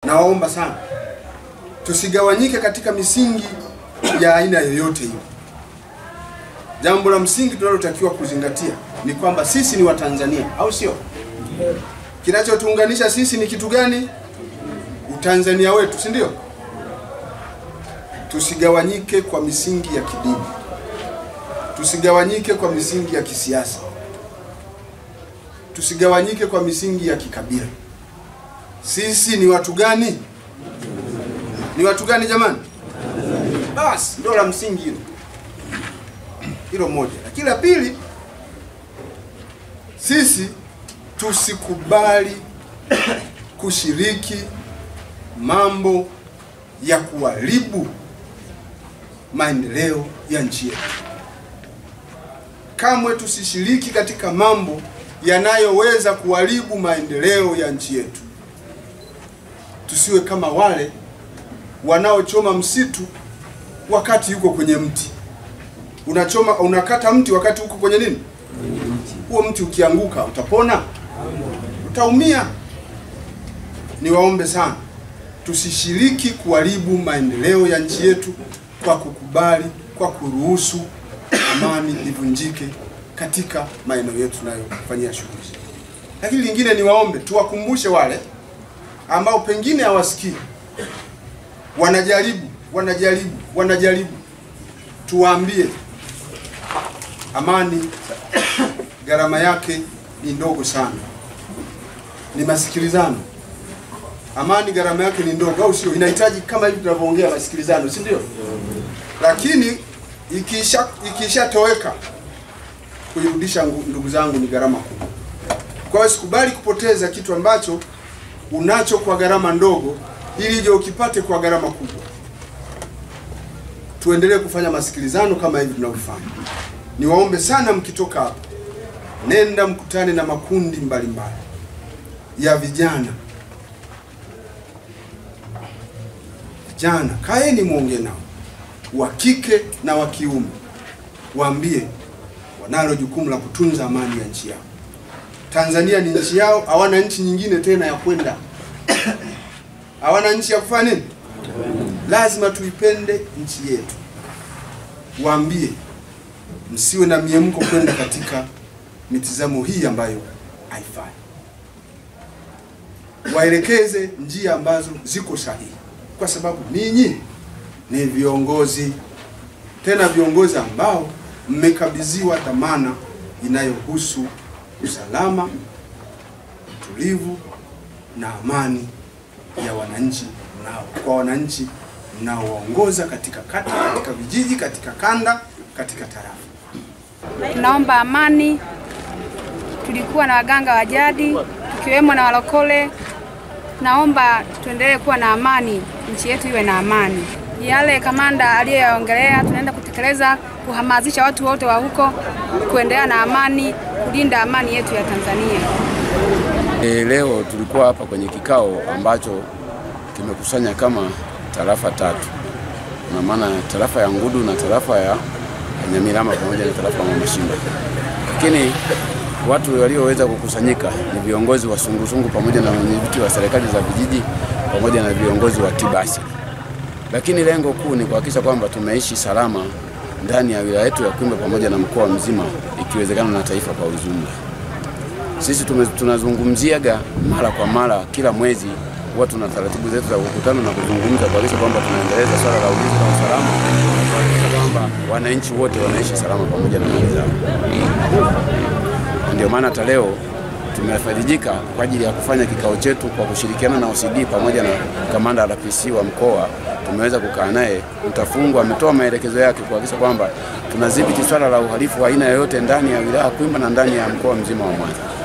nawaomba sana tusigawanyike katika misingi ya aina yoyote hiyo. Jambo la msingi tunalotakiwa kuzingatia ni kwamba sisi ni Watanzania, au sio? Kinachotuunganisha sisi ni kitu gani? Utanzania wetu, si ndio? Tusigawanyike kwa misingi ya kidini. Tusigawanyike kwa misingi ya kisiasa. Tusigawanyike kwa misingi ya kikabila. Sisi ni watu gani? Ni watu gani jamani? Basi ndio la msingi hilo. Hilo moja. Lakini la pili, sisi tusikubali kushiriki mambo ya kuharibu maendeleo ya nchi yetu. Kamwe tusishiriki katika mambo yanayoweza kuharibu maendeleo ya nchi yetu. Tusiwe kama wale wanaochoma msitu wakati yuko kwenye mti. Unakata mti wakati uko kwenye nini? Huo mti ukianguka utapona? Utaumia. Niwaombe sana tusishiriki kuharibu maendeleo ya nchi yetu kwa kukubali, kwa kuruhusu amani ivunjike katika maeneo yetu tunayofanyia shughuli. Lakini lingine niwaombe tuwakumbushe wale ambao pengine hawasikii, wanajaribu, tuwaambie amani gharama yake ni ndogo sana. Ni masikilizano. Amani gharama yake ni ndogo, au sio? Inahitaji kama hivi tunavyoongea masikilizano, si ndio? Lakini ikishatoweka kuirudisha, ndugu zangu, ni gharama kubwa. Kwa hiyo sikubali kupoteza kitu ambacho unacho kwa gharama ndogo ili je ukipate kwa gharama kubwa. Tuendelee kufanya masikilizano kama hivi tunavyofanya. Niwaombe sana mkitoka hapa, nenda mkutane na makundi mbalimbali ya vijana. Kaeni muongee nao, wa kike na wa kiume. Waambie wanalo jukumu la kutunza amani ya nchi yao. Tanzania ni nchi yao, hawana nchi nyingine tena ya kwenda. Hawana nchi ya kufanya nini? Lazima tuipende nchi yetu. Waambie msiwe na miemko kwenda katika mitizamo hii ambayo haifai. Waelekeze njia ambazo ziko sahihi, kwa sababu ninyi ni viongozi, tena viongozi ambao mmekabidhiwa dhamana inayohusu usalama, utulivu na amani ya wananchi kwa wananchi mnaoongoza katika kata, katika vijiji, katika kanda, katika tarafa. Tunaomba amani. Tulikuwa na waganga wa jadi tukiwemo na walokole. Naomba tuendelee kuwa na amani, nchi yetu iwe na amani. Yale kamanda aliyoyaongelea tunaenda kutekeleza, kuhamasisha watu wote wa huko kuendelea na amani, kulinda amani yetu ya Tanzania. Leo tulikuwa hapa kwenye kikao ambacho kimekusanya kama tarafa tatu. Na maana tarafa ya Ngudu na tarafa ya Nyamilama pamoja na tarafa ya Mwamashimba. Lakini watu walioweza kukusanyika ni viongozi wa sungusungu pamoja na wenyeviti wa serikali za vijiji pamoja na viongozi wa Tibasi. Lakini lengo kuu ni kuhakikisha kwamba tumeishi salama ndani ya wilaya yetu ya Kwimba pamoja na mkoa mzima, ikiwezekana na taifa kwa ujumla. Sisi tunazungumziaga mara kwa mara, kila mwezi huwa tuna taratibu zetu za kukutana na kuzungumza kuhakikisha kwamba tunaendeleza swala la ulinzi na usalama, kwamba wananchi wote wanaishi salama pamoja na mali zao. Ndio maana hata leo tumefarijika kwa ajili ya kufanya kikao chetu kwa kushirikiana na OCD pamoja na kamanda RPC wa mkoa. Tumeweza kukaa naye, Mtafungwa ametoa maelekezo yake kuhakikisha kwamba tunadhibiti swala la uhalifu wa aina yoyote ndani ya wilaya Kwimba na ndani ya mkoa mzima wa Mwanza.